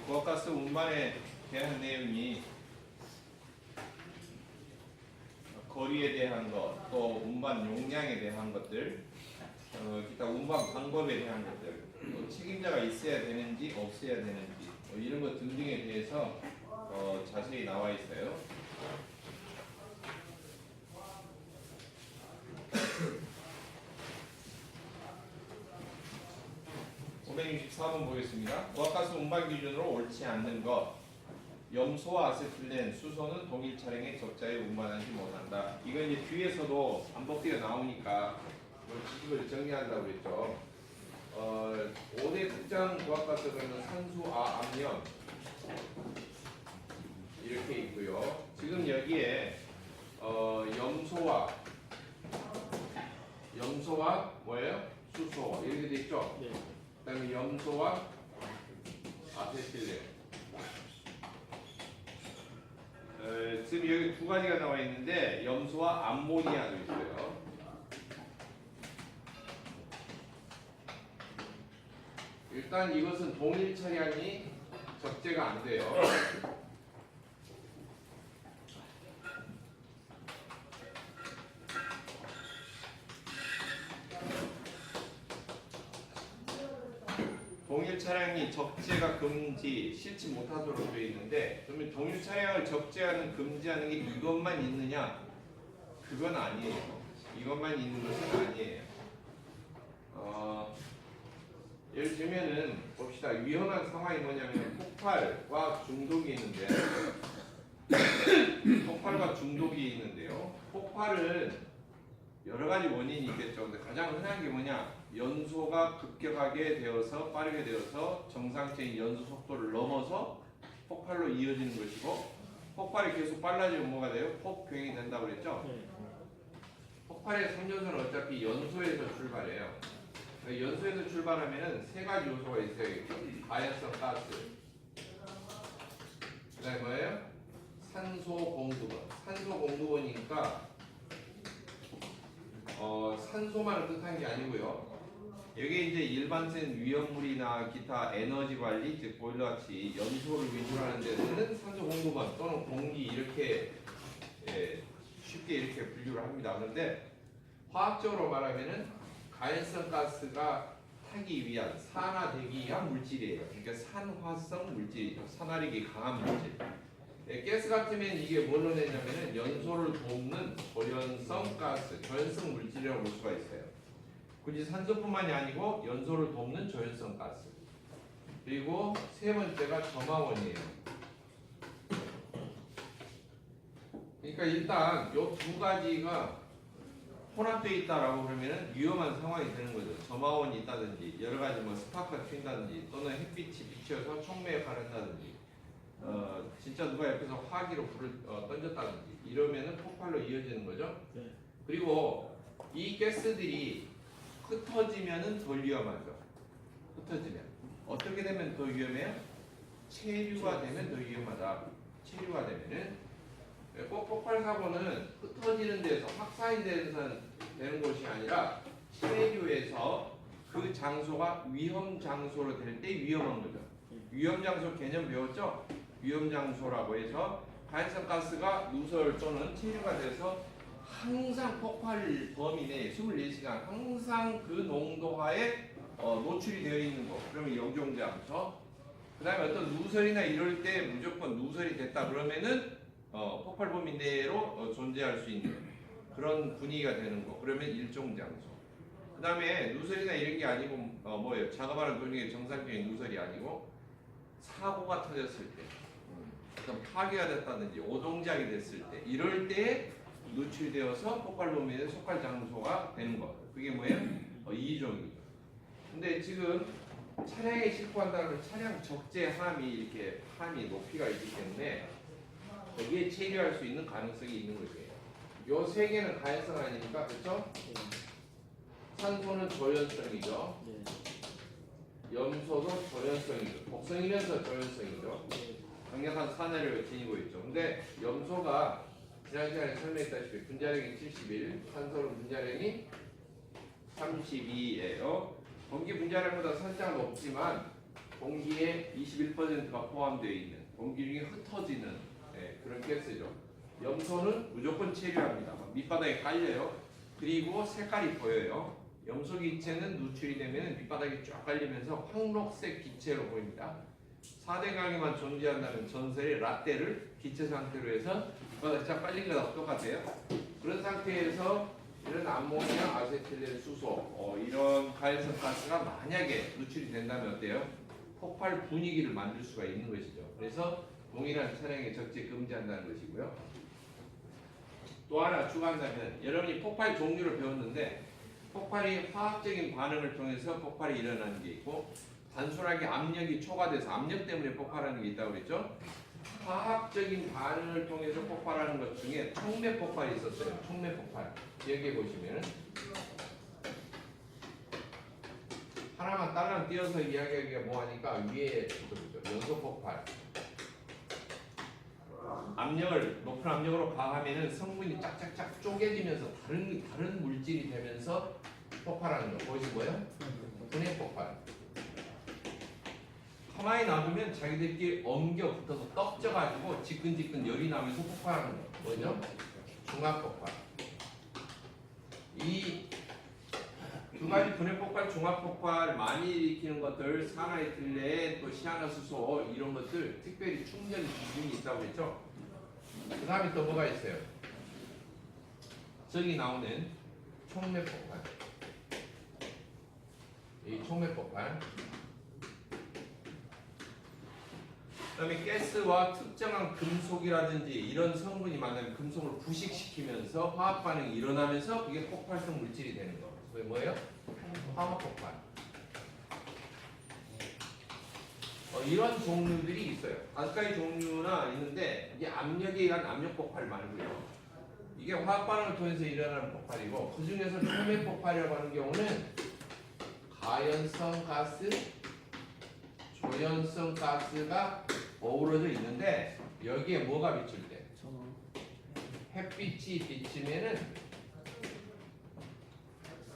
부가가스 운반에 대한 내용이 거리에 대한 것, 또 운반 용량에 대한 것들, 기타 운반 방법에 대한 것들, 또 책임자가 있어야 되는지 없어야 되는지 이런 것 등등에 대해서 자세히 나와 있어요. (564번) 보겠습니다. 부가가스 운반 기준으로 옳지 않는 것. 염소와 아세틸렌, 수소는 동일 차량에 적자에 운반하지 못한다. 이건 이제 뒤에서도 반복되어 나오니까 지식을 정리한다고 그랬죠. 5대 특정 부가가스는 산수, 암연 이렇게 있고요. 지금 여기에 염소와 뭐예요? 수소 이렇게 돼 있죠. 네. 그다음에 염소와 아세틸렌. 지금 여기 두 가지가 나와 있는데 염소와 암모니아도 있어요. 일단 이것은 동일 차량이 적재가 안 돼요. 동일 차량이 적재가 금지, 실지 못하도록 되어 있는데, 그러면 동일 차량을 적재하는, 금지하는 게 이것만 있느냐? 그건 아니에요. 이것만 있는 것은 아니에요. 예를 들면은 봅시다. 위험한 상황이 뭐냐면 폭발과 중독이 있는데, 폭발과 중독이 있는데요. 폭발은 여러 가지 원인이 있겠죠. 근데 가장 흔한 게 뭐냐? 연소가 급격하게 되어서 빠르게 되어서 정상적인 연소 속도를 넘어서 폭발로 이어지는 것이고, 폭발이 계속 빨라지면 뭐가 돼요? 폭병이 된다고 그랬죠? 폭발의 3요소는 어차피 연소에서 출발해요. 연소에서 출발하면은 세 가지 요소가 있어야겠죠. 가연성 가스, 그다음에 뭐예요? 산소 공급원. 산소 공급원이니까 산소만을 뜻한 게 아니고요. 여기에 이제 일반적인 위험물이나 기타 에너지 관리, 즉 보일러같이 연소를 위주로 하는 데서는 산소 공급원 또는 공기 이렇게 쉽게 이렇게 분류를 합니다. 그런데 화학적으로 말하면은 가연성 가스가 타기 위한 산화되기 위한 물질이에요. 그러니까 산화성 물질이죠. 산화력이 강한 물질. 가스 같으면 이게 뭘로 내냐면은 연소를 돕는 저연성 가스, 저연성 물질이라고 볼 수가 있어요. 굳이 산소뿐만이 아니고 연소를 돕는 저연성 가스. 그리고 세 번째가 점화원이에요. 그러니까 일단 이 두 가지가 혼합되어 있다라고 그러면은 위험한 상황이 되는 거죠. 점화원이 있다든지 여러 가지 뭐 스파크가 튄다든지 또는 햇빛이 비쳐서 촉매에 가른다든지 진짜 누가 옆에서 화기로 불을 던졌다든지 이러면은 폭발로 이어지는 거죠. 네. 그리고 이 가스들이 흩어지면은 더 위험하죠. 흩어지면 어떻게 되면 더 위험해요? 체류가 되면 더 위험하다. 체류가 되면은 꼭 폭발 사고는 흩어지는 데서 확산이 되는 것이 아니라 체류에서 그 장소가 위험 장소로 될 때 위험한 거죠. 위험 장소 개념 배웠죠? 위험 장소라고 해서 가연성 가스가 누설 또는 체류가 돼서 항상 폭발 범위 내에 24시간 항상 그 농도하에 노출이 되어 있는 거. 그러면 영종 장소. 그 다음에 어떤 누설이나 이럴 때 무조건 누설이 됐다 그러면은 폭발 범위 내로 존재할 수 있는 그런 분위기가 되는 거. 그러면 일종 장소. 그 다음에 누설이나 이런 게 아니고 뭐예요? 작업하는 도중에 정상적인 누설이 아니고 사고가 터졌을 때, 어떤 파괴가 됐다든지 오동작이 됐을 때, 이럴 때 노출되어서 폭발 범위 내 속할 장소가 되는 거. 그게 뭐예요? 2종이죠. 근데 지금 차량에 싣고 한다는 차량 적재 함이 이렇게 함이 높이가 있기 때문에 거기에 체류할 수 있는 가능성이 있는 거예요. 요 세 개는 가연성 아닙니까? 그렇죠? 산소는 저연성이죠. 염소도 저연성이죠. 독성이면서 저연성이죠. 강력한 산화력을 지니고 있죠. 근데 염소가 지난 시간에 설명했다시피 분자량이 71, 산소는 분자량이 32예요. 전기 분자량보다 살짝 높지만 공기의 21%가 포함되어 있는 공기 중에 흩어지는 그런 가스죠. 염소는 무조건 체류합니다. 밑바닥에 깔려요. 그리고 색깔이 보여요. 염소 기체는 누출이 되면 밑바닥에 쫙 깔리면서 황록색 기체로 보입니다. 4대강에만 존재한다는 전설의 라떼를 기체 상태로 해서 밑바닥에 쫙 깔린 거랑 똑같아요. 그런 상태에서 이런 암모니아, 아세틸렌, 수소 이런 가해성 가스가 만약에 누출이 된다면 어때요? 폭발 분위기를 만들 수가 있는 것이죠. 그래서 동일한 차량에 적재 금지한다는 것이고요. 또 하나 추가한다면 여러분이 폭발 종류를 배웠는데 폭발이 화학적인 반응을 통해서 폭발이 일어나는 게 있고 단순하게 압력이 초과돼서 압력 때문에 폭발하는 게 있다고 그랬죠. 화학적인 반응을 통해서 폭발하는 것 중에 촉매 폭발이 있었어요. 촉매 폭발. 여기 보시면 하나만 딸랑 띄어서 이야기하기가 뭐하니까 위에 연소 폭발. 압력을 높은 압력으로 가하면은 성분이 짝짝짝 쪼개지면서 다른 물질이 되면서 폭발하는 거. 보이신 거예요? 분해 폭발. 가만히 놔두면 자기들끼리 엉겨 붙어서 떡져가지고 지끈지끈 열이 나면서 폭발하는 거. 뭐죠? 중합 폭발. 이 두 가지 분해 폭발, 중합 폭발 많이 일으키는 것들, 산화이틸렌, 또 시아나수소 이런 것들 특별히 충전 기준이 있다고 했죠. 그 다음에 또 뭐가 있어요? 저기 나오는 촉매 폭발. 이 촉매 폭발. 그 다음에 가스와 특정한 금속이라든지 이런 성분이 만나면 금속을 부식시키면서 화학 반응이 일어나면서 그게 폭발성 물질이 되는 거. 그게 뭐예요? 화학 폭발. 이런 종류들이 있어요. 5가지 종류나 있는데 이게 압력에 의한 압력 폭발 말고요. 이게 화학 반응을 통해서 일어나는 폭발이고 그 중에서 촉매 폭발이라고 하는 경우는 가연성 가스, 조연성 가스가 어우러져 있는데 여기에 뭐가 비출 때? 햇빛이 비치면은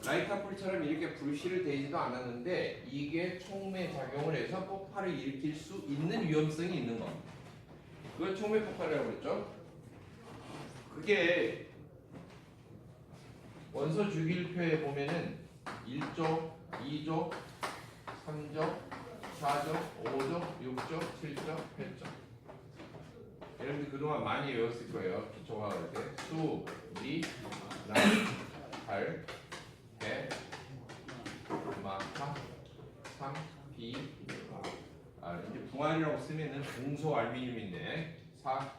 라이터불처럼 이렇게 불씨를 대지도 않았는데 이게 촉매 작용을 해서 폭발을 일으킬 수 있는 위험성이 있는 거. 그걸 촉매 폭발이라고 그랬죠. 그게 원소 주기율표에 보면은 1조, 2조, 3조, 4조, 5조, 6조, 7조, 8조. 여러분들 그동안 많이 외웠을 거예요. 기초과학할 때. 수, 리, 나, 발, 배, 마카, 상, 비, 이제 붕알이라고 쓰면은 동소 알미늄인데 사,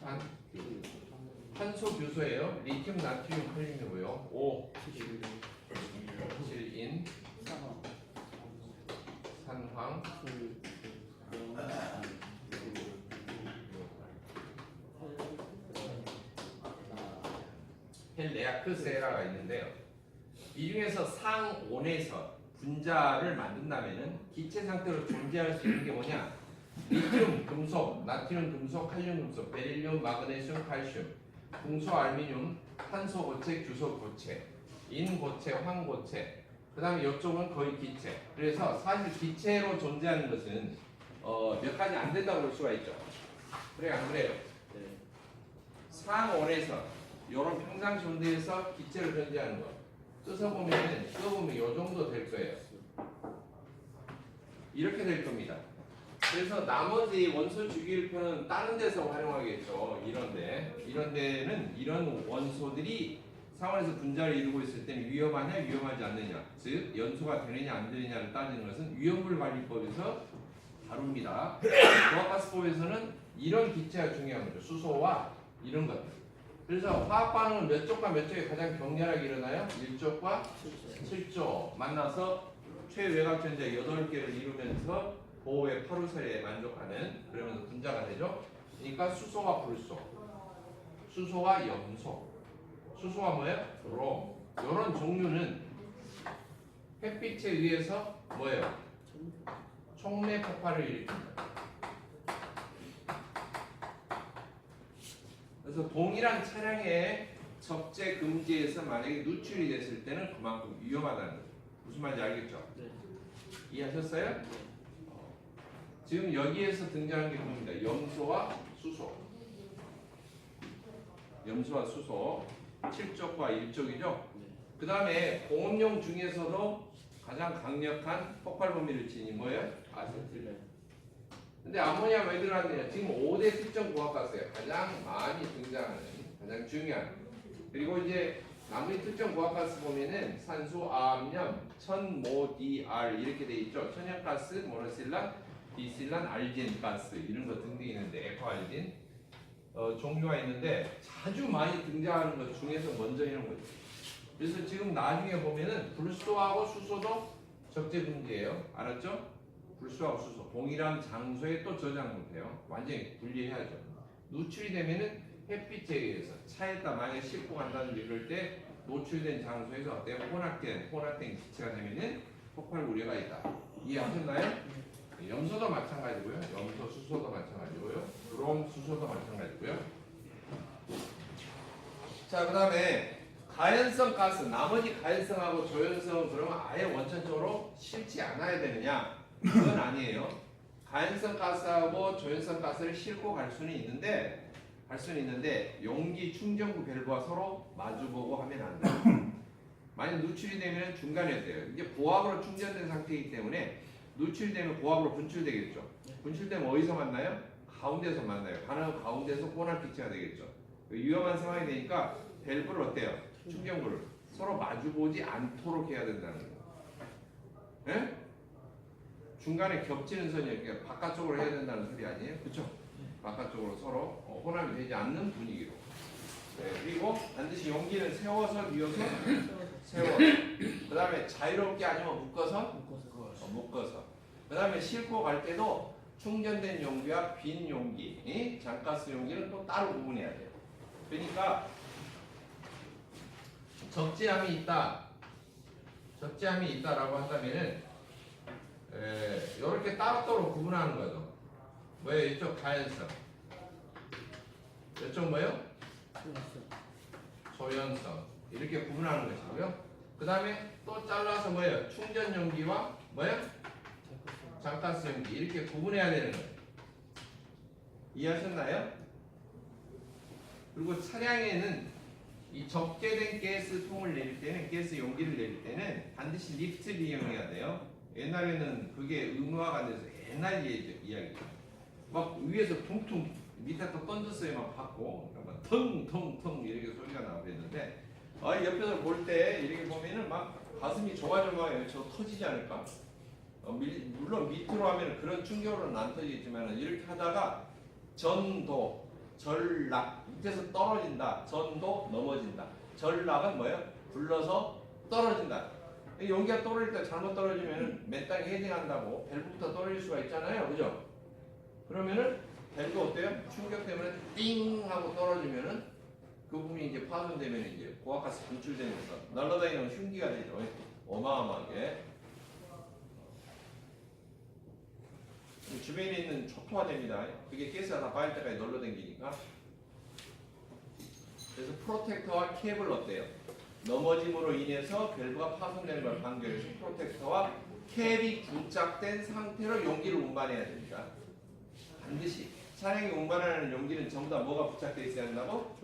한, 탄소 교소예요. 리튬, 나트륨, 칼륨이고요. 5, 7인, 산황, 헬레아크세라가 있는데요. 이 중에서 상온에서 분자를 만든다면은 기체 상태로 존재할 수 있는 게 뭐냐? 리튬, 금속, 나트륨, 금속, 칼륨, 금속, 베릴륨, 마그네슘, 칼슘, 궁소, 알미늄, 탄소 고체, 규소 고체, 인 고체, 황 고체. 그 다음에 이쪽은 거의 기체. 그래서 사실 기체로 존재하는 것은 몇 가지 안 된다고 볼 수가 있죠. 그래 안 그래요? 상온에서 이런 평상시 온도에서 기체로 존재하는 거. 뜯어보면 이 정도 될 거예요. 이렇게 될 겁니다. 그래서 나머지 원소 주기율표는 다른 데서 활용하겠죠. 이런 데는 이런 원소들이 상온에서 분자를 이루고 있을 때는 위험하냐 위험하지 않느냐, 즉 연소가 되느냐 안 되느냐를 따지는 것은 위험물 관리법에서 다룹니다. 고압가스법에서는 이런 기체가 중요한 거죠. 수소와 이런 것들. 그래서 화학 반응은 몇 쪽과 몇 쪽이 가장 격렬하게 일어나요? 1쪽과 7쪽 만나서 최외곽전자 8개를 이루면서 보호의 파루살에 만족하는, 그러면서 분자가 되죠. 그러니까 수소와 불소, 수소와 염소, 수소가 뭐예요? 브롬. 이런 종류는 햇빛에 의해서 뭐예요? 촉매 폭발을 일으킵니다. 그래서 동일한 차량의 적재 금지에서 만약에 누출이 됐을 때는 그만큼 위험하다는 거죠. 무슨 말인지 알겠죠? 네. 이해하셨어요? 지금 여기에서 등장하는 게 뭡니다. 염소와 수소. 염소와 수소. 7쪽과 1쪽이죠. 그 다음에 공업용 중에서도 가장 강력한 폭발 범위를 지닌 뭐예요? 아세틸렌. 근데 아모니아 왜 들어갔느냐? 지금 5대 특정 고압가스예요. 가장 많이 등장하는, 가장 중요한. 그리고 이제 나머지 특정 고압가스 보면은 산소, 암염, 천, 모, 디, 알 이렇게 돼 있죠. 천연가스, 모노실란, 비실란, 알진 가스 이런 거 등등 있는데 에코알진 종류가 있는데 자주 많이 등장하는 것 중에서 먼저 이런 거죠. 그래서 지금 나중에 보면은 불소하고 수소도 적재 금지예요. 알았죠? 불소하고 수소 동일한 장소에 또 저장 못해요. 완전히 분리해야죠. 노출이 되면은 햇빛에 의해서 차에다 만약에 싣고 간다는 이럴 때 노출된 장소에서 어때요? 혼합된 기체가 되면은 폭발 우려가 있다. 이해하셨나요? 염소도 마찬가지고요. 염소, 수소도 마찬가지고요. 브롬, 수소도 마찬가지고요. 자, 그 다음에 가연성 가스, 나머지 가연성하고 조연성은 그러면 아예 원천적으로 싣지 않아야 되느냐? 그건 아니에요. 가연성 가스하고 조연성 가스를 싣고 갈 수는 있는데 용기 충전구 밸브와 서로 마주보고 하면 안 돼요. 만약 노출이 되면 중간에 돼요. 이게 고압으로 충전된 상태이기 때문에 노출되면 고압으로 분출되겠죠. 분출되면 어디서 만나요? 가운데서 만나요. 가운데서 혼합 기체가 되겠죠. 위험한 상황이 되니까 밸브를 어때요? 충전구를 서로 마주보지 않도록 해야 된다는 거예요. 예? 중간에 겹치는 선이 이렇게 바깥쪽으로 해야 된다는 소리 아니에요? 그렇죠? 바깥쪽으로 서로 혼합이 되지 않는 분위기로. 네, 그리고 반드시 용기는 세워서 뉘어서 세워서. 그 다음에 자유롭게 아니면 묶어서. 그 다음에 싣고 갈 때도 충전된 용기와 빈 용기, 장가스 용기는 또 따로 구분해야 돼요. 그러니까 적재함이 있다라고 한다면은 이렇게 따로따로 구분하는 거죠. 뭐예요? 이쪽 가연성, 이쪽 뭐예요? 조연성 이렇게 구분하는 것이고요. 그 다음에 또 잘라서 뭐예요? 충전 용기와 뭐예요? 장가스 용기 이렇게 구분해야 되는 거예요. 이해하셨나요? 그리고 차량에는 이 적재된 가스 통을 내릴 때는 가스 용기를 내릴 때는 반드시 리프트를 이용해야 돼요. 옛날에는 그게 의무화가 안 돼서 옛날 이야기예요. 막 위에서 퉁퉁 밑에 또 던졌어요. 막 받고 막 텅텅텅 이렇게 소리가 나고 그랬는데 옆에서 볼 때 이렇게 보면은 막 가슴이 조마조마해요. 저 터지지 않을까? 물론 밑으로 하면 그런 충격으로는 안 터지겠지만 이렇게 하다가 전도, 전락 밑에서 떨어진다. 전도 넘어진다. 전락은 뭐예요? 굴러서 떨어진다. 용기가 떨어질 때 잘못 떨어지면 맨땅에 헤딩한다고 밸브부터 떨어질 수가 있잖아요. 그죠? 그러면은 밸브 어때요? 충격 때문에 띵 하고 떨어지면은 그 부분이 이제 파손되면 이제 고압가스 분출되면서 날아다니는 흉기가 되죠. 어마어마하게. 주변에 있는 초토화 됩니다. 그게 가스가 다 빠질 때까지 널러다니니까. 그래서 프로텍터와 캡을 어때요? 넘어짐으로 인해서 밸브가 파손되는 걸 방지해서 프로텍터와 캡이 부착된 상태로 용기를 운반해야 됩니다. 반드시 차량이 운반하는 용기는 전부 다 뭐가 부착되어 있어야 한다고?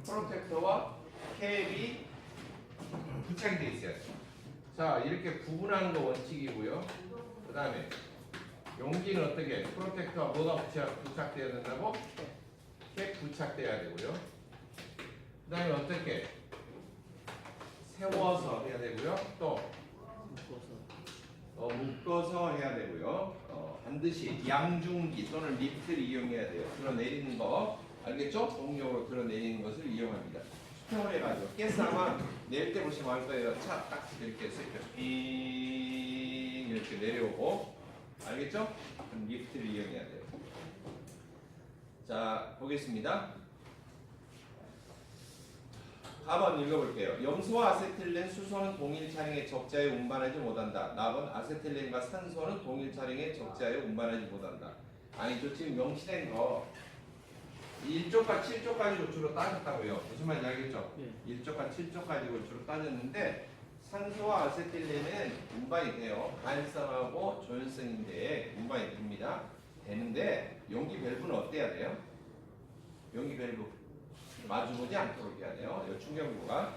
프로텍터와 캡이 부착이 되어 있어야 돼요. 자, 이렇게 구분하는 거 원칙이고요. 그 다음에 용기는 어떻게? 프로텍터와 뭐가 부착되어야 된다고? 캡 부착되어야 되고요. 그 다음에 어떻게? 세워서 해야 되고요. 또 묶어서 해야 되고요. 반드시 양중기 또는 리프트를 이용해야 돼요. 들어내리는 거 알겠죠? 동력으로 들어내리는 것을 이용합니다. 수평을 해가지고 가스 아마 내릴 때 보시면 알 거예요. 차 딱 이렇게 해서 이렇게 내려오고 알겠죠? 그럼 리프트를 이용해야 돼요. 자, 보겠습니다. 4번 읽어볼게요. 염소와 아세틸렌, 수소는 동일 차량에 적자에 운반하지 못한다. 나번 아세틸렌과 산소는 동일 차량에 적자에 운반하지 못한다. 아니죠. 지금 명시된 거 1쪽과 7쪽 가지고 주로 따졌다고요. 무슨 말인지 알겠죠? 네. 1쪽과 7쪽 가지고 주로 따졌는데 산소와 아세틸렌은 운반이 돼요. 가연성하고 조연성인데 운반이 됩니다. 되는데 용기 밸브는 어때야 돼요? 용기 밸브 마주보지 않도록 해야 돼요. 이 충격부가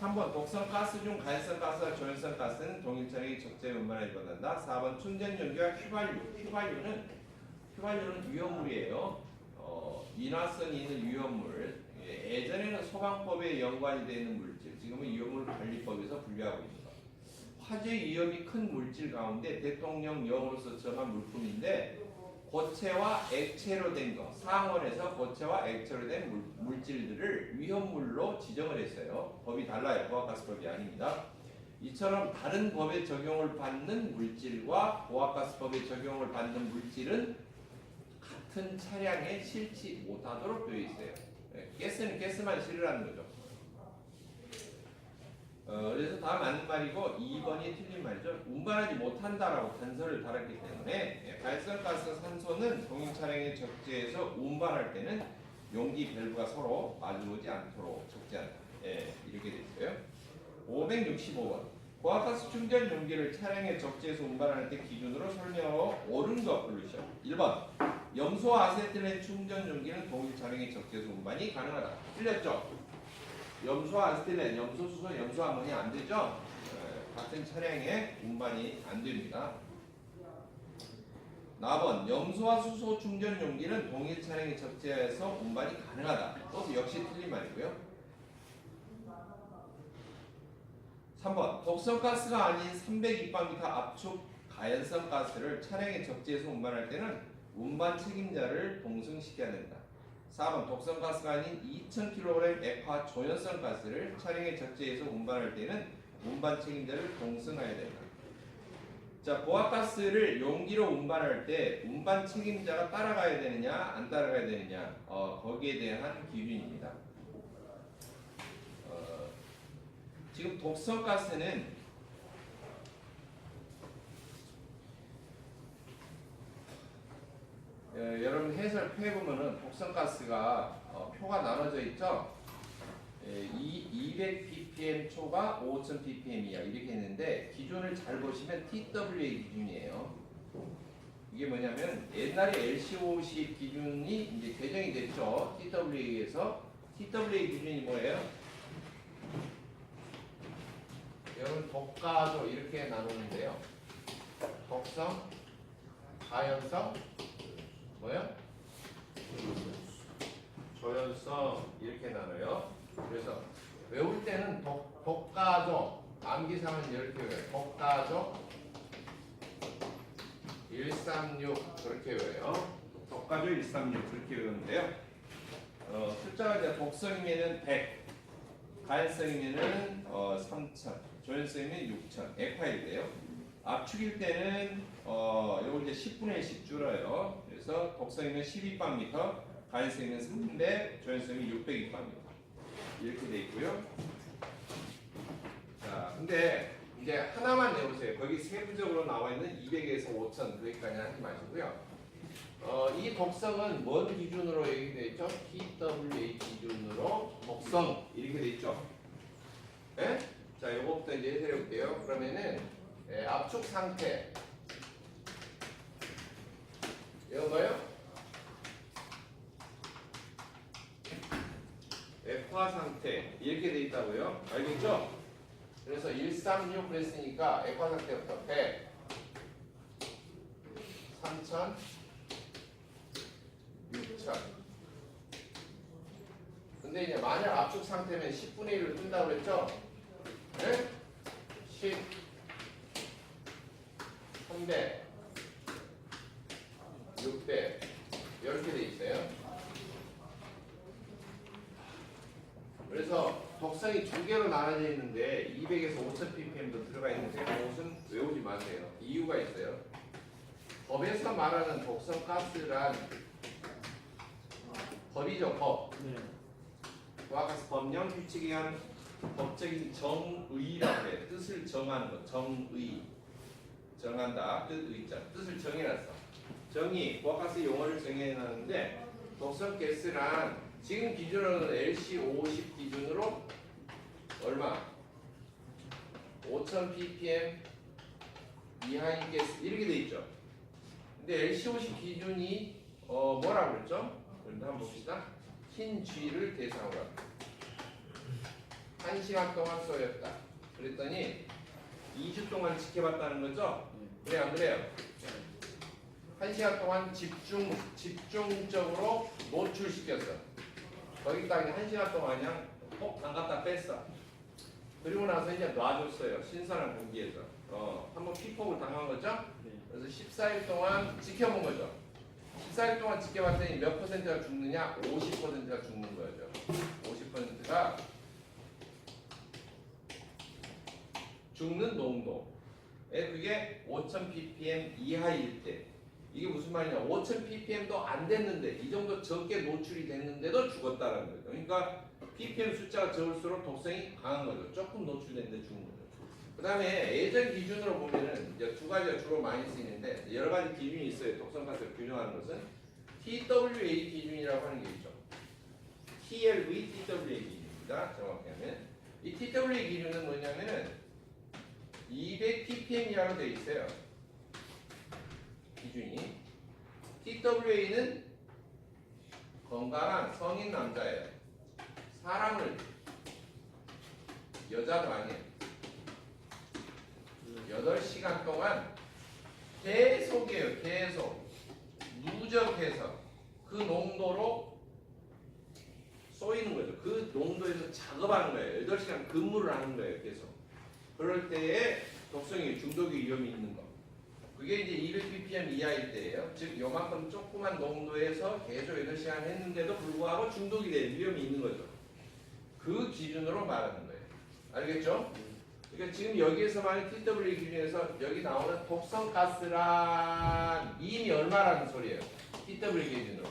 3번 독성 가스 중 가연성 가스와 조연성 가스는 동일 차량이 적재 운반을 받는다. 4번 충전 용기와 휘발유는 위험물이에요. 인화성이 있는 위험물. 예전에는 소방법에 연관이 되어 있는 물질, 지금은 위험물관리법에서 분류하고 있습니다. 화재 위험이 큰 물질 가운데 대통령령으로서 정한 물품인데 고체와 액체로 된 거, 상원에서 고체와 액체로 된 물질들을 위험물로 지정을 했어요. 법이 달라요. 보합가스법이 아닙니다. 이처럼 다른 법에 적용을 받는 물질과 보합가스법에 적용을 받는 물질은 같은 차량에 실지 못하도록 되어 있어요. 가스는 가스만 실으라는 거죠. 그래서 다 맞는 말이고 2번이 틀린 말이죠. 운반하지 못한다라고 단서를 달았기 때문에 발설가스 산소는 동일 차량의 적재에서 운반할 때는 용기 밸브가 서로 마주보지 않도록 적재한다. 이렇게 되어 있어요. 565번 고압가스 충전 용기를 차량의 적재에서 운반할 때 기준으로 설명하고 옳은 것 고르시오. 1번 염소와 아세틸렌 충전 용기는 동일 차량의 적재에서 운반이 가능하다. 틀렸죠? 염소와 아세틸렌, 염소, 수소, 염소 아모니 안 되죠? 같은 차량에 운반이 안 됩니다. 4번 염소와 수소 충전 용기는 동일 차량의 적재에서 운반이 가능하다. 또 역시 틀린 말이고요. 3번 독성가스가 아닌 302바미터 압축 가연성 가스를 차량의 적재에서 운반할 때는 운반 책임자를 동승시켜야 된다. 4번 독성가스가 아닌 2000kg 액화 조연성 가스를 차량의 적재에서 운반할 때는 운반 책임자를 동승해야 된다. 자, 보합가스를 용기로 운반할 때 운반 책임자가 따라가야 되느냐 안 따라가야 되느냐 거기에 대한 기준입니다. 지금 독성가스는 여러분 해설표에 보면은 독성가스가 표가 나눠져 있죠. 200ppm 초가 5000ppm이야 이렇게 했는데 기준을 잘 보시면 TWA 기준이에요. 이게 뭐냐면 옛날에 LC50 기준이 이제 개정이 됐죠. TWA에서 TWA 기준이 뭐예요? 여러분 독가조 이렇게 나누는데요. 독성, 가연성, 뭐요? 조연성 이렇게 나눠요. 그래서 외울 때는 독가조 암기상은 이렇게 외워요. 독가조 136 그렇게 외워요. 독가조 136 그렇게 외우는데요. 숫자가 이제 독성이면은 100, 가연성이면은 3000, 조연성이면 6000, 액화일 때요. 압축일 때는 요거 이제 10분의 1씩 줄어요. 그래서 독성이면 12바미터, 가연성이면 300, 조연성이면 602바미터 이렇게 돼 있고요. 자, 근데 이제 하나만 내보세요. 거기 세부적으로 나와 있는 200에서 5000 거기까지 하지 마시고요. 이 독성은 뭔 기준으로 얘기되어 있죠? TWA 기준으로 독성 이렇게 돼 있죠. 네? 자, 요거부터 이제 해설해 볼게요. 그러면은 압축 상태 이거 뭐예요? 액화 상태 이렇게 돼 있다고요? 알겠죠? 그래서 136 그랬으니까 액화 상태부터 100, 3000, 6000. 근데 이제 만약 압축 상태면 10분의 1을 뜬다고 그랬죠? 네? 10, 300, 600 이렇게 돼 있어요. 그래서 독성이 두 개로 나눠져 있는데 200에서 5000ppm도 들어가 있는데 그것은 외우지 마세요. 이유가 있어요. 법에서 말하는 독성 가스란 법이죠, 법. 보합가스 법령 규칙에 의한 법적인 정의라고 해요. 뜻을 정하는 것, 정의. 정한다, 뜻의자, 뜻을 정해놨어. 정의, 보합가스 용어를 정해놨는데 독성 가스란 지금 기준으로는 LC50 기준으로 얼마? 5000 ppm 이하인 가스 이렇게 돼 있죠. 근데 LCOC 기준이 뭐라고 그랬죠? 그런데 한번 봅시다. 흰 쥐를 대상으로 합니다. 1시간 동안 쏘였다. 그랬더니 2주 동안 지켜봤다는 거죠? 그래 안 그래요? 1시간 동안 집중적으로 노출시켰어. 거기다 그냥 1시간 동안 그냥 꼭 담갔다 뺐어. 그리고 나서 이제 놔줬어요. 신선한 공기에서. 한번 피폭을 당한 거죠? 그래서 14일 동안 지켜본 거죠. 14일 동안 지켜봤더니 몇 퍼센트가 죽느냐? 50%가 죽는 거죠. 50%가 죽는 농도에 그게 5000 ppm 이하일 때. 이게 무슨 말이냐? 5000 ppm도 안 됐는데 이 정도 적게 노출이 됐는데도 죽었다는 거죠. 그러니까 ppm 숫자가 적을수록 독성이 강한 거죠. 조금 노출됐는데 죽은 거죠. 그 다음에 예전 기준으로 보면은 이제 두 가지가 주로 많이 쓰이는데 여러 가지 기준이 있어요. 독성가스를 균형하는 것은 TWA 기준이라고 하는 게 있죠. TLV TWA 기준입니다. 정확히 하면 이 TWA 기준은 뭐냐면은 200 ppm 이하로 되어 있어요. 기준이. TWA는 건강한 성인 남자예요. 사람을 여자도 아니에요. 8시간 동안 계속해요. 계속 누적해서 그 농도로 쏘이는 거죠. 그 농도에서 작업하는 거예요. 8시간 근무를 하는 거예요. 계속. 그럴 때에 독성이 중독의 위험이 있는 거. 그게 이제 200ppm 이하일 때예요. 즉 요만큼 조그만 농도에서 계속 8시간 했는데도 불구하고 중독이 될 위험이 있는 거죠. 그 기준으로 말하는 거예요. 알겠죠? 그러니까 지금 여기에서 말하는 TWA 기준에서 여기 나오는 독성가스란 이미 얼마라는 소리예요? TWA 기준으로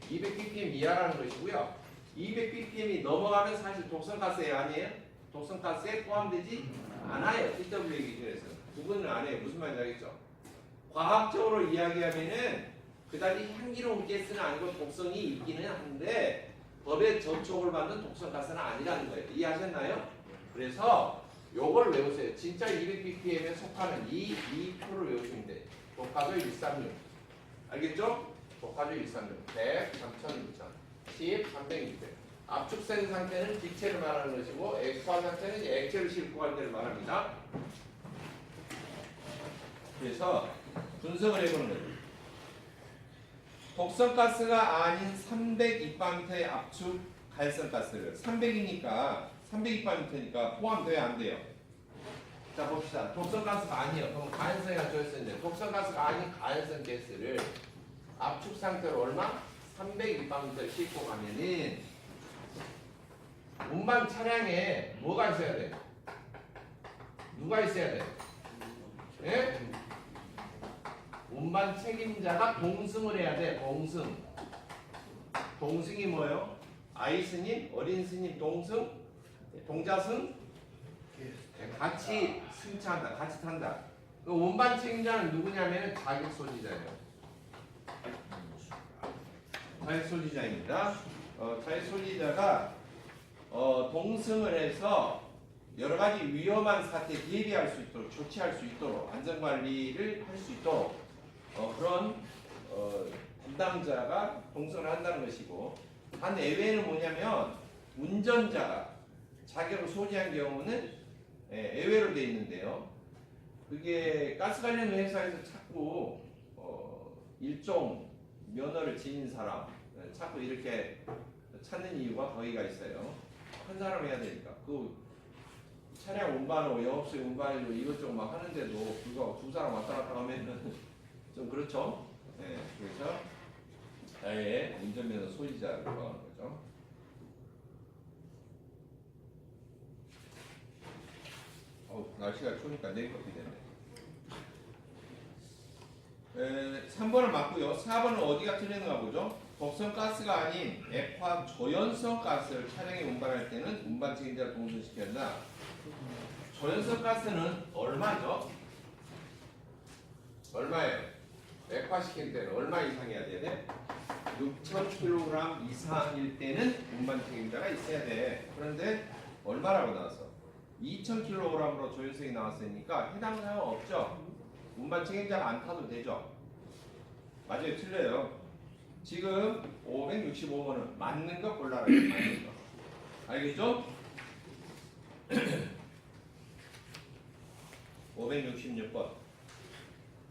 200ppm 이하라는 것이고요. 200ppm이 넘어가면 사실 독성가스에 아니에요? 독성가스에 포함되지 않아요. TWA 기준에서는 구분을 안 해요. 무슨 말인지 알겠죠? 과학적으로 이야기하면은 그다지 향기로운 가스는 아니고 독성이 있기는 한데 법에 접촉을 받는 독성가스는 아니라는 거예요. 이해하셨나요? 그래서 요걸 외우세요. 진짜 200ppm에 속하는 이 표를 외우시면 돼요. 독가조 136. 알겠죠? 독가조 136. 100, 3000, 2000, 10, 300, 600. 압축된 상태는 기체를 말하는 것이고 액화한 상태는 이제 액체를 싣고 갈 때를 말합니다. 그래서 분석을 해보는 거예요. 독성가스가 아닌 300 2파미터의 압축 갈성가스를 300이니까 300 2파미터니까 포함돼야 안 돼요. 자 봅시다. 독성가스가 아니에요. 그럼 가연성이 갖춰있었는데 독성가스가 아닌 가연성 가스를 압축 상태로 얼마? 300 2파미터를 싣고 가면은 운반 차량에 뭐가 있어야 돼? 누가 있어야 돼? 예? 운반 책임자가 동승을 해야 돼. 동승. 동승이 뭐예요? 아이 스님, 어린 스님 동승, 동자승. 같이 승차한다. 같이 탄다. 그 운반 책임자는 누구냐면 자격 소지자예요. 자격 소지자입니다. 자격 소지자가 동승을 해서 여러 가지 위험한 사태에 대비할 수 있도록 조치할 수 있도록 안전관리를 할 수 있도록 그런 담당자가 동승을 한다는 것이고 단 예외는 뭐냐면 운전자가 자격을 소지한 경우는 예외로 되어 있는데요. 그게 가스 관련 회사에서 자꾸 일종 면허를 지닌 사람 자꾸 이렇게 찾는 이유가 거기가 있어요. 한 사람 해야 되니까 그 차량 운반으로 영업소에 운반으로 이것저것 막 하는데도 불구하고 두 사람 왔다 갔다 하면은 좀 그렇죠. 네, 그래서 아예 운전면허 소지자를 구하는 거죠. 날씨가 추우니까 내일커피 됐네. 3번을 맞고요. 4번은 어디가 틀리는가 보죠. 독성가스가 아닌 액화 조연성 가스를 차량에 운반할 때는 운반 책임자를 동승시켜야 한다. 조연성 가스는 얼마죠? 얼마예요? 액화시킬 때는 얼마 이상이어야 돼? 6,000kg 이상일 때는 운반 책임자가 있어야 돼. 그런데 얼마라고 나왔어? 2,000kg으로 조연성이 나왔으니까 해당 사항은 없죠. 운반 책임자가 안 타도 되죠. 맞아요, 틀려요. 지금 565번은 맞는 거 골라라. 맞는 거. 알겠죠? 566번.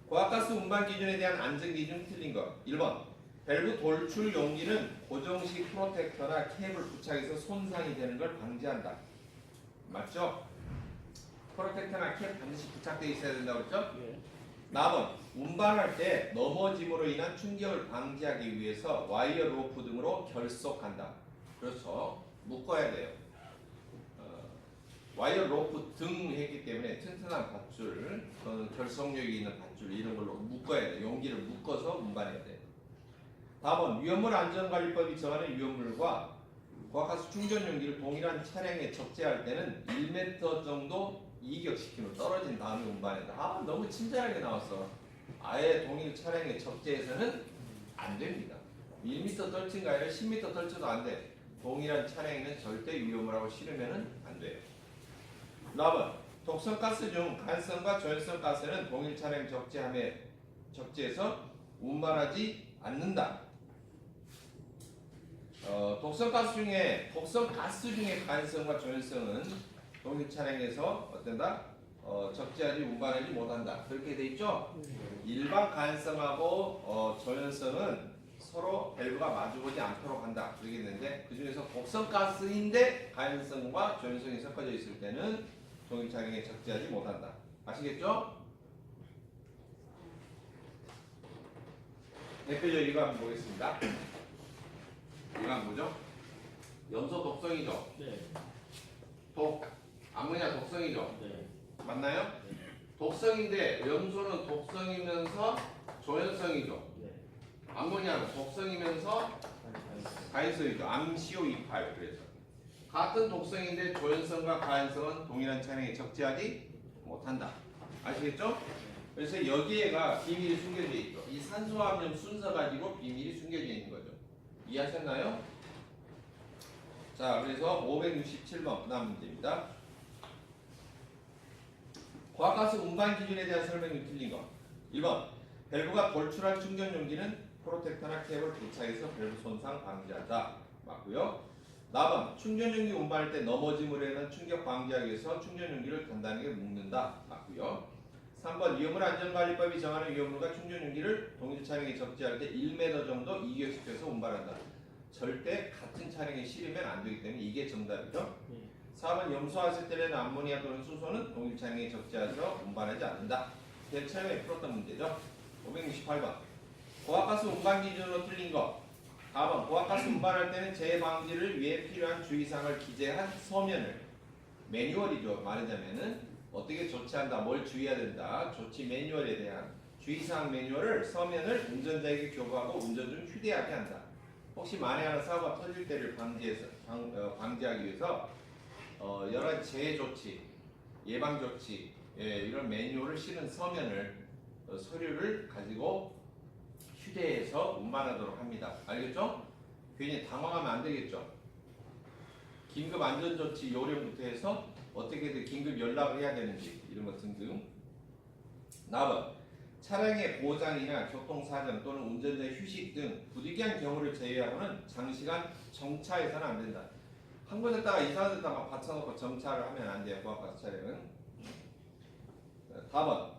고압가스 운반 기준에 대한 안전 기준 틀린 거. 1번. 밸브 돌출 용기는 고정식 프로텍터나 캡을 부착해서 손상이 되는 걸 방지한다. 맞죠? 프로텍터나 캡 반드시 부착되어 있어야 된다고 그랬죠? 예. 4번. 운반할 때 넘어짐으로 인한 충격을 방지하기 위해서 와이어 로프 등으로 결속한다. 그렇죠. 묶어야 돼요. 와이어 로프 등 했기 때문에 튼튼한 밧줄, 결속력이 있는 밧줄 이런 걸로 묶어야 돼요. 용기를 묶어서 운반해야 돼요. 4번. 위험물 안전관리법이 정하는 위험물과 고압가스 충전 용기를 동일한 차량에 적재할 때는 1m 정도 이격시키면 떨어진 다음에 운반한다. 아, 너무 친절하게 나왔어. 아예 동일 차량에 적재해서는 안 됩니다. 1m 떨친 거 아니라 10m 떨쳐도 안 돼. 동일한 차량에는 절대 위험물하고 실으면 안 돼요. 4번. 독성가스 중 간성과 저연성 가스는 동일 차량 적재해서 운반하지 않는다. 독성가스 중에 간성과 저연성은 동일 차량에서 어떤다? 적재하지 운반하지 못한다. 그렇게 돼 있죠? 일반 간성하고 저연성은 서로 밸브가 마주보지 않도록 한다. 그렇게 되는데 그 중에서 독성가스인데 간성과 저연성이 섞어져 있을 때는 동일 차량에 적재하지 못한다. 아시겠죠? 대표적 이거 한번 보겠습니다. 이거 한번 보죠. 염소 독성이죠. 네. 아모니아 독성이죠. 네. 맞나요? 독성인데 염소는 독성이면서 조연성이죠. 네. 아모니아는 독성이면서 가연성이죠. 암CO28 그래서 같은 독성인데 조연성과 가연성은 동일한 차량에 적재하지 못한다. 아시겠죠? 그래서 여기에가 비밀이 숨겨져 있죠. 이 산소함량 순서 가지고 비밀이 숨겨져 있는 거죠. 이해하셨나요? 자, 그래서 567번 그 다음 문제입니다. 고압가스 운반 기준에 대한 설명이 틀린 거. 1번. 밸브가 돌출할 충전 용기는 프로텍터나 캡을 부착해서 밸브 손상 방지한다. 맞고요. 4번. 충전 용기 운반할 때 넘어짐으로 인한 충격 방지하기 위해서 충전 용기를 단단하게 묶는다. 맞고요. 3번. 위험물 안전관리법이 정하는 위험물과 충전 용기를 동일 차량에 적재할 때 1m 정도 이격시켜서 운반한다. 절대 같은 차량에 실으면 안 되기 때문에 이게 정답이죠. 4번. 염소아세틸렌 암모니아 또는 수소는 동일 차량에 적재해서 운반하지 않는다. 제일 처음에 풀었던 문제죠. 568번. 고압가스 운반 기준으로 틀린 거. 4번. 고압가스 운반할 때는 재해 방지를 위해 필요한 주의사항을 기재한 서면을 매뉴얼이죠. 말하자면은 어떻게 조치한다, 뭘 주의해야 된다, 조치 매뉴얼에 대한 주의사항 매뉴얼을 서면을 운전자에게 교부하고 운전 중 휴대하게 한다. 혹시 만에 하나 사고가 터질 때를 방지하기 위해서 여러 가지 재해 조치, 예방 조치, 이런 매뉴얼을 실은 서면을 서류를 가지고 휴대해서 운반하도록 합니다. 알겠죠? 괜히 당황하면 안 되겠죠? 긴급 안전조치 요령부터 해서 어떻게든 긴급 연락을 해야 되는지 이런 것 등등. 4번. 차량의 고장이나 교통사정 또는 운전자의 휴식 등 부득이한 경우를 제외하고는 장시간 정차해서는 안 된다. 한 곳에다가 이상한 데다가 받쳐놓고 정차를 하면 안 돼요. 고압가스 차량은. 4번.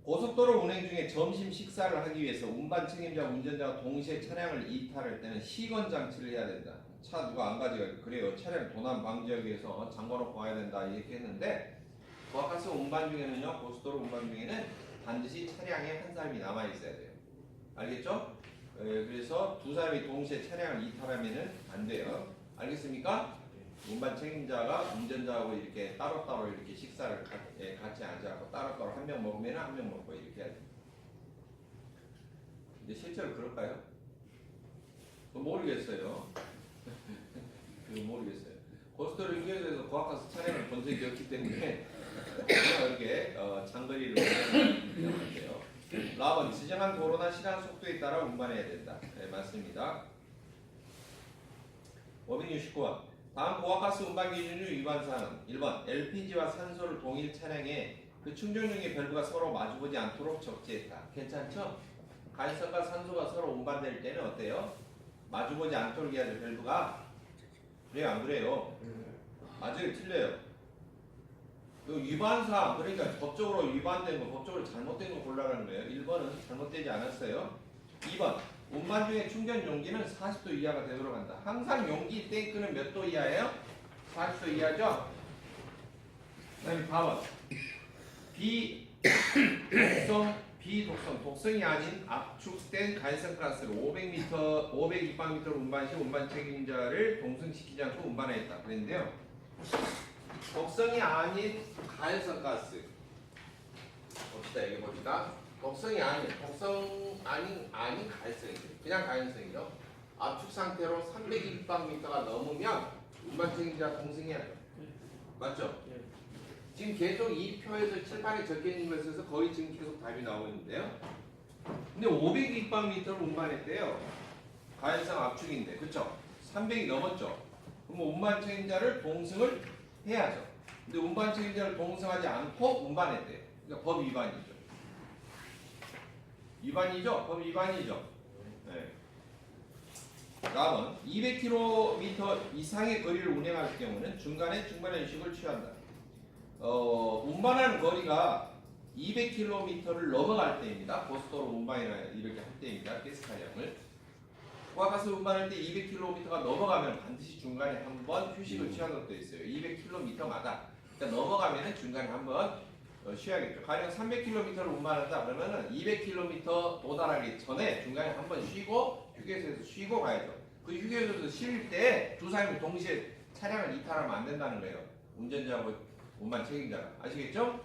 고속도로 운행 중에 점심 식사를 하기 위해서 운반 책임자와 운전자가 동시에 차량을 이탈할 때는 시건 장치를 해야 된다. 차 누가 안 가져가고 그래요. 차량 도난 방지하기 위해서 잠궈놓고 와야 된다 이렇게 했는데 고압가스 운반 중에는요, 고속도로 운반 중에는 반드시 차량에 한 사람이 남아 있어야 돼요. 알겠죠? 그래서 두 사람이 동시에 차량을 이탈하면은 안 돼요. 알겠습니까? 운반 책임자가 운전자하고 이렇게 따로따로 이렇게 식사를 같이 앉아서 따로따로 한 명 먹으면 한 명 먹고 이렇게 해야 돼요. 근데 실제로 그럴까요? 모르겠어요. 모르겠어요. 고속도로 휴게소에서 고압가스 차량을 본 적이 없기 때문에 이렇게 장거리를 운전하면 돼요. 4번. 지정한 도로나 시간 속도에 따라 운반해야 된다. 네, 맞습니다. 569번. 다음 고압가스 운반 기준 중 위반 사항은 1번. LPG와 산소를 동일 차량에 그 충전용의 밸브가 서로 마주보지 않도록 적재했다. 괜찮죠? 간섭과 산소가 서로 운반될 때는 어때요? 마주보지 않도록 해야죠. 밸브가. 그래요, 안 그래요? 맞아요, 틀려요. 그 위반사항, 그러니까 법적으로 위반된 거, 법적으로 잘못된 거 골라라는 거예요. 1번은 잘못되지 않았어요. 2번, 운반 중에 충전 용기는 40도 이하가 되도록 한다. 항상 용기 탱크는 몇 도 이하예요? 40도 이하죠? 그 다음에 4번, 비독성, 독성이 아닌 압축된 간섭 가스를 500m, 500입방미터 운반 시 운반 책임자를 동승시키지 않고 운반하였다. 그랬는데요. 독성이 아닌 간섭 가스. 봅시다, 여기 봅시다. 독성이 아닌, 아닌 가연성이죠. 그냥 가연성이죠. 압축 상태로 300입방미터가 넘으면 운반 책임자 동승해야 돼요. 맞죠? 지금 계속 이 표에서 칠판에 적혀 있는 것에서 거의 지금 계속 답이 나오고 있는데요. 근데 500입방미터를 운반했대요. 가연성 압축인데, 그쵸? 300이 넘었죠? 그럼 운반 책임자를 동승을 해야죠. 근데 운반 책임자를 동승하지 않고 운반했대요. 그러니까 법 위반이죠. 위반이죠? 법 위반이죠. 네. 다음은 200km 이상의 거리를 운행할 경우는 중간에 휴식을 취한다. 운반하는 거리가 200km를 넘어갈 때입니다. 고속도로 운반이나 이렇게 할 때입니다. 가스차량을. 포화가스 운반할 때 200km가 넘어가면 반드시 중간에 한번 휴식을 취하는 것도 있어요. 200km마다. 그러니까 넘어가면 중간에 한번 쉬어야겠죠. 가령 300km를 운반한다 그러면은 200km 도달하기 전에 중간에 한번 쉬고 휴게소에서 쉬고 가야죠. 그 휴게소에서 쉴 때 두 사람이 동시에 차량을 이탈하면 안 된다는 거예요. 운전자하고 운반 책임자가. 아시겠죠?